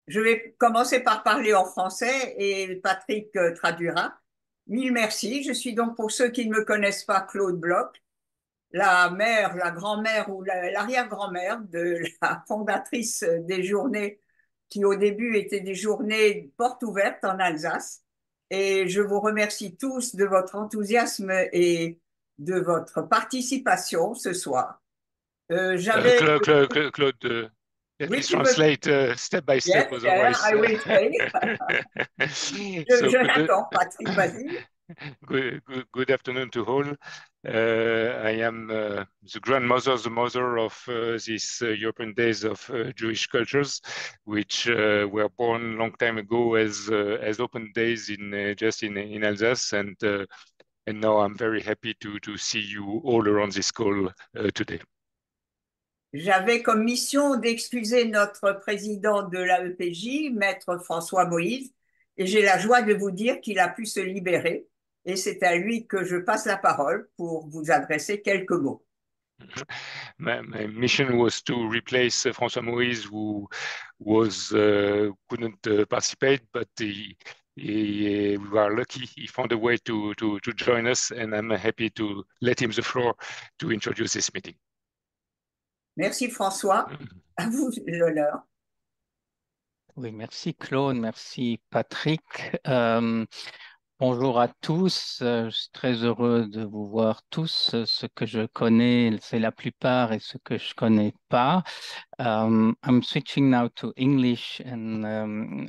Je vais commencer par parler en français et Patrick traduira. Mille merci. Je suis donc, pour ceux qui ne me connaissent pas, Claude Bloch, la mère, la grand-mère ou l'arrière-grand-mère de la fondatrice des journées qui au début étaient des journées portes ouvertes en Alsace. Et je vous remercie tous de votre enthousiasme et de votre participation ce soir. J'avais, Claude, oui, please tu peux, translate step by yes, step, yeah, otherwise. I will say. So Je l'attends, Patrick, vas-y. good afternoon to all. I am the grandmother, the mother of these European Days of Jewish Cultures, which were born long time ago as open days in just in Alsace, and now I'm very happy to see you all around this call today. J'avais comme mission d'excuser notre président de l'AEPJ, maître François Moyse, et j'ai la joie de vous dire qu'il a pu se libérer. Et c'est à lui que je passe la parole pour vous adresser quelques mots. My mission was to replace François Moïse, who was couldn't participate, but we are lucky he found a way to join us, and I'm happy to let him the floor to introduce this meeting. Merci François, à vous l'honneur. Oui, merci Claude, merci Patrick. Bonjour à tous, je suis très heureux de vous voir tous. Ce que je connais, c'est la plupart, et ce que je connais pas. I'm switching now to English, and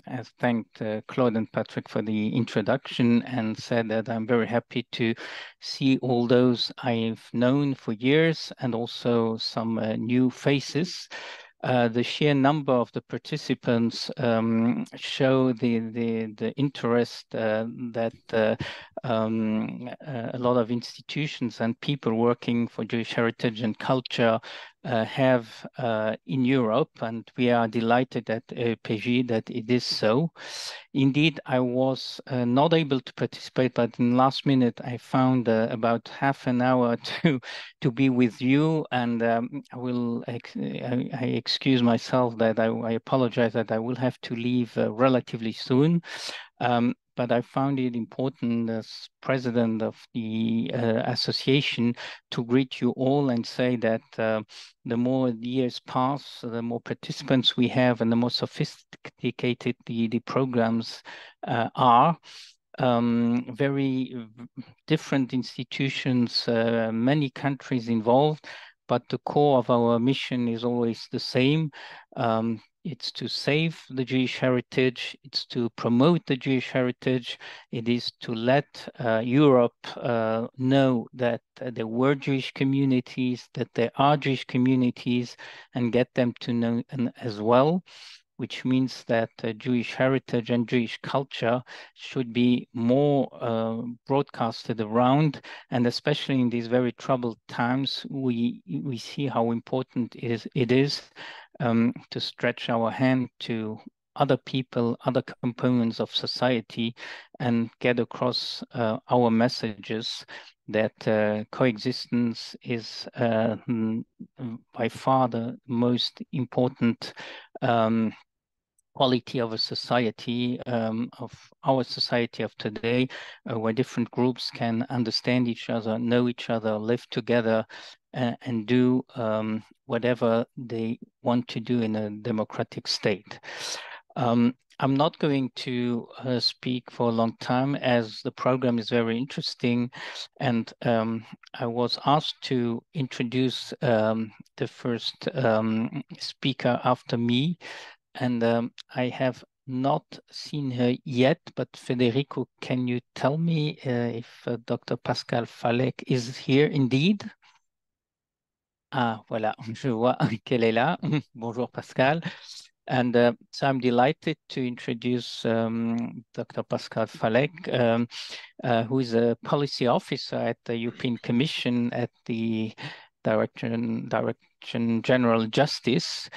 I thanked Claude and Patrick for the introduction and said that I'm very happy to see all those I've known for years and also some new faces. The sheer number of the participants show the interest that a lot of institutions and people working for Jewish heritage and culture have in Europe, and we are delighted at AEPJ that it is so. Indeed, I was not able to participate, but in the last minute I found about half an hour to be with you, and I excuse myself that I apologize that I will have to leave relatively soon. But I found it important as president of the association to greet you all and say that the more years pass, the more participants we have and the more sophisticated the programs are. Very different institutions, many countries involved, but the core of our mission is always the same. It's to save the Jewish heritage, it's to promote the Jewish heritage, it is to let Europe know that there were Jewish communities, that there are Jewish communities, and get them to know as well, which means that Jewish heritage and Jewish culture should be more broadcasted around. And especially in these very troubled times, we see how important it is to stretch our hand to other people, other components of society, and get across our messages that coexistence is by far the most important quality of a society, of our society of today, where different groups can understand each other, know each other, live together, and do whatever they want to do in a democratic state. I'm not going to speak for a long time as the program is very interesting, and I was asked to introduce the first speaker after me. And I have not seen her yet, but Federico, can you tell me if Dr. Pascale Falek is here indeed? Ah, voilà, je vois qu'elle est là. Bonjour Pascale. And so I'm delighted to introduce Dr. Pascale Falek, who is a policy officer at the European Commission at the Direction General Justice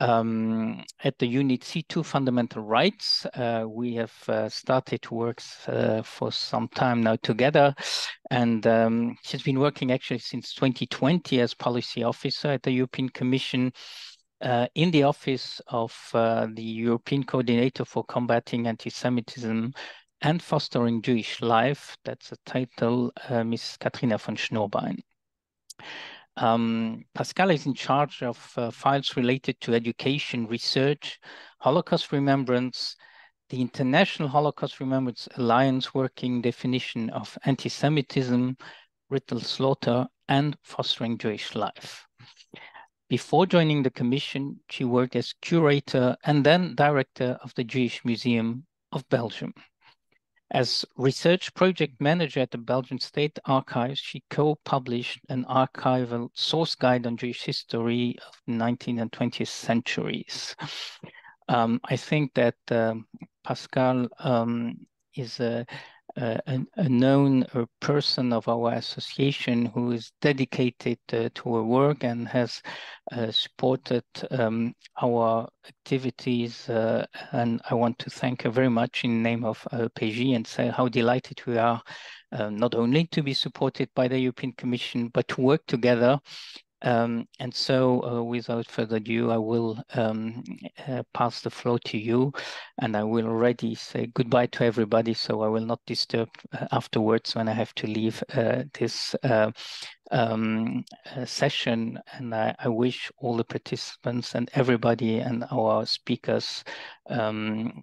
at the Unit C2 Fundamental Rights. We have started works for some time now together, and she's been working actually since 2020 as policy officer at the European Commission. in the office of the European Coordinator for Combating Anti-Semitism and Fostering Jewish Life. That's the title, Ms. Katrina von Schnurbein. Pascale is in charge of files related to education, research, Holocaust remembrance, the International Holocaust Remembrance Alliance working definition of anti-Semitism, ritual slaughter, and fostering Jewish life. Before joining the Commission, she worked as curator and then director of the Jewish Museum of Belgium. As research project manager at the Belgian State Archives, she co-published an archival source guide on Jewish history of the 19th and 20th centuries. I think that Pascale is a known person of our association who is dedicated to her work and has supported our activities. And I want to thank her very much in the name of AEPJ and say how delighted we are not only to be supported by the European Commission, but to work together. And so without further ado, I will pass the floor to you, and I will already say goodbye to everybody, so I will not disturb afterwards when I have to leave this session. And I wish all the participants and everybody and our speakers the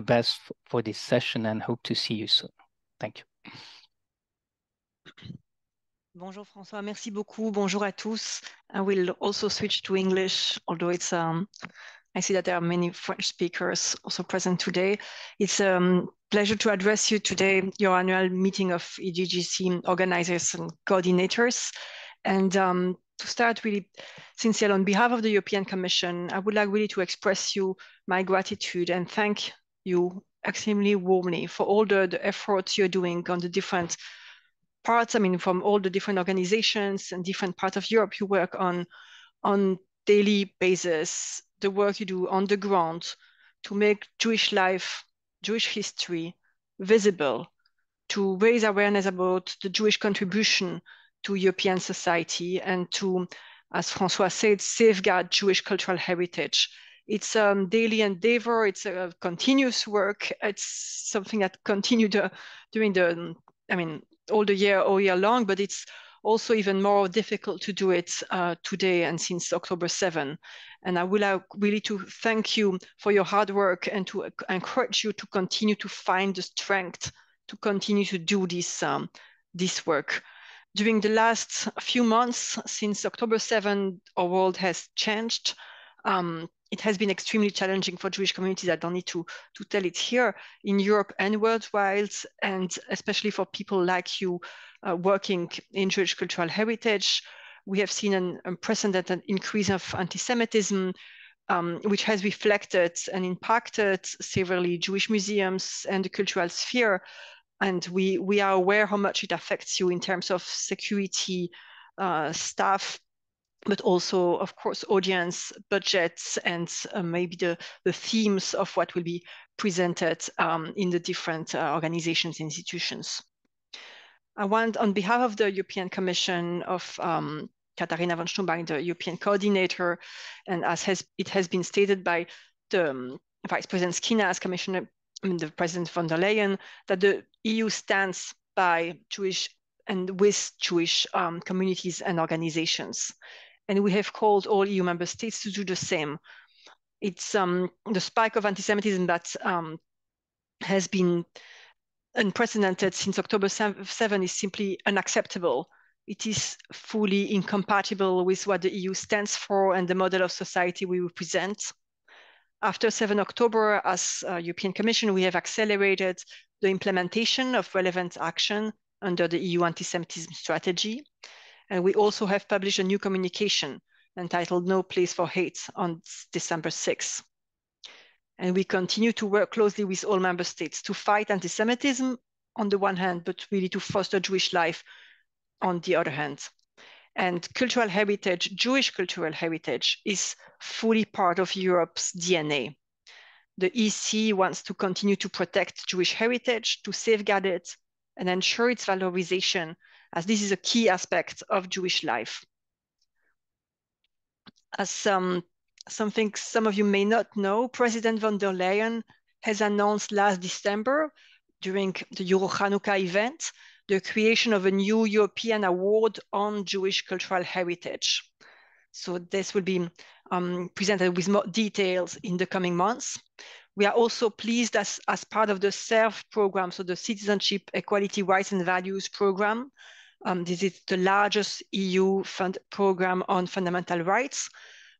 best for this session, and hope to see you soon. Thank you. Bonjour François, merci beaucoup. Bonjour à tous. I will also switch to English, although it's I see that there are many French speakers also present today. It's a pleasure to address you today, your annual meeting of EGGC organizers and coordinators. And to start really sincerely on behalf of the European Commission, I would like really to express you my gratitude and thank you extremely warmly for all the efforts you're doing on the different parts, I mean, from all the different organizations and different parts of Europe you work on daily basis, the work you do on the ground to make Jewish life, Jewish history visible, to raise awareness about the Jewish contribution to European society and to, as François said, safeguard Jewish cultural heritage. It's a daily endeavor, it's a continuous work, it's something that continued during the, I mean, all year long, but it's also even more difficult to do it today and since October 7. And I would like really to thank you for your hard work and to encourage you to continue to find the strength to continue to do this work. During the last few months since October 7, our world has changed. It has been extremely challenging for Jewish communities. I don't need to tell it here in Europe and worldwide, and especially for people like you working in Jewish cultural heritage. We have seen an unprecedented increase of anti-Semitism, which has reflected and impacted severely Jewish museums and the cultural sphere. And we are aware how much it affects you in terms of security, staff, but also, of course, audience, budgets, and maybe the themes of what will be presented in the different organizations, institutions. I want, on behalf of the European Commission of Katharina von Schnurbein, the European coordinator, and as it has been stated by the Vice President Skinner as Commissioner, the President von der Leyen, that the EU stands by Jewish and with Jewish communities and organizations. And we have called all EU member states to do the same. It's the spike of anti-Semitism that has been unprecedented since October 7 is simply unacceptable. It is fully incompatible with what the EU stands for and the model of society we represent. After 7 October, as European Commission, we have accelerated the implementation of relevant action under the EU anti-Semitism strategy. And we also have published a new communication entitled No Place for Hate on December 6. And we continue to work closely with all member states to fight anti-Semitism on the one hand, but really to foster Jewish life on the other hand. And cultural heritage, Jewish cultural heritage, is fully part of Europe's DNA. The EC wants to continue to protect Jewish heritage, to safeguard it, and ensure its valorization, as this is a key aspect of Jewish life. As something some of you may not know, President von der Leyen has announced last December during the Euro Hanukkah event the creation of a new European award on Jewish cultural heritage. So this will be presented with more details in the coming months. We are also pleased as part of the CERF program, so the Citizenship, Equality, Rights and Values program. This is the largest EU fund program on fundamental rights.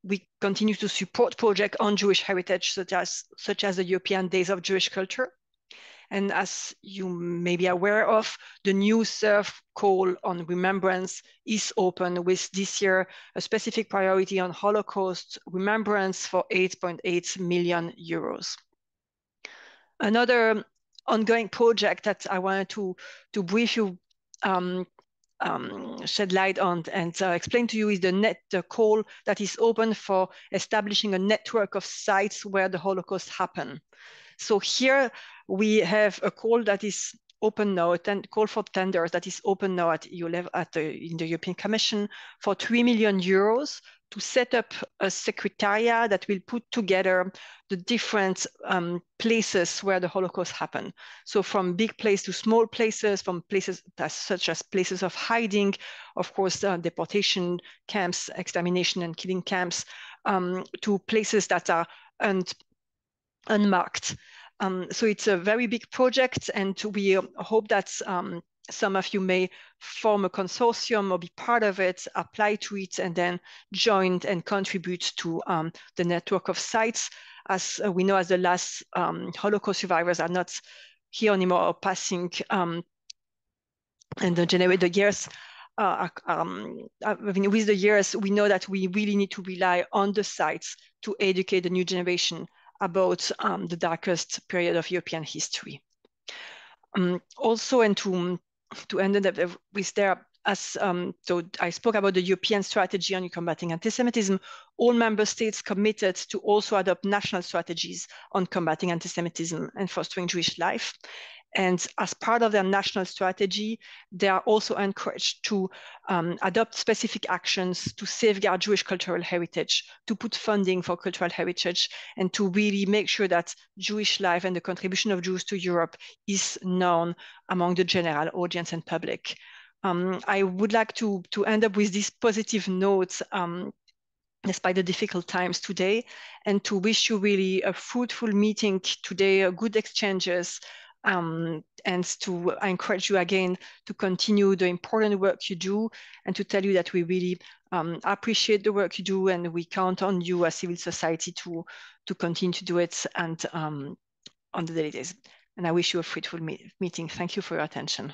We continue to support projects on Jewish heritage, such as the European Days of Jewish Culture. And as you may be aware of, the new CERF call on remembrance is open with this year a specific priority on Holocaust remembrance for 8.8 million euros. Another ongoing project that I wanted to brief you shed light on and explain to you is the call that is open for establishing a network of sites where the Holocaust happened. So here we have a call that is open now, a call for tenders that is open now at EU level in the European Commission for 3 million euros to set up a secretariat that will put together the different places where the Holocaust happened. So from big place to small places, from places such as places of hiding, of course, deportation camps, extermination and killing camps, to places that are unmarked. So it's a very big project, and we hope that some of you may form a consortium or be part of it, apply to it, and then join and contribute to the network of sites. As we know, as the last Holocaust survivors are not here anymore or passing, and the years, with the years, we know that we really need to rely on the sites to educate the new generation about the darkest period of European history. Also, and to end up with there, so I spoke about the European strategy on combating anti-Semitism. All member states committed to also adopt national strategies on combating anti-Semitism and fostering Jewish life. And as part of their national strategy, they are also encouraged to adopt specific actions to safeguard Jewish cultural heritage, to put funding for cultural heritage, and to really make sure that Jewish life and the contribution of Jews to Europe is known among the general audience and public. I would like to end up with these positive notes despite the difficult times today, and to wish you really a fruitful meeting today, good exchanges, and to encourage you again to continue the important work you do, and to tell you that we really appreciate the work you do, and we count on you as civil society to continue to do it and on the daily days. And I wish you a fruitful meeting. Thank you for your attention.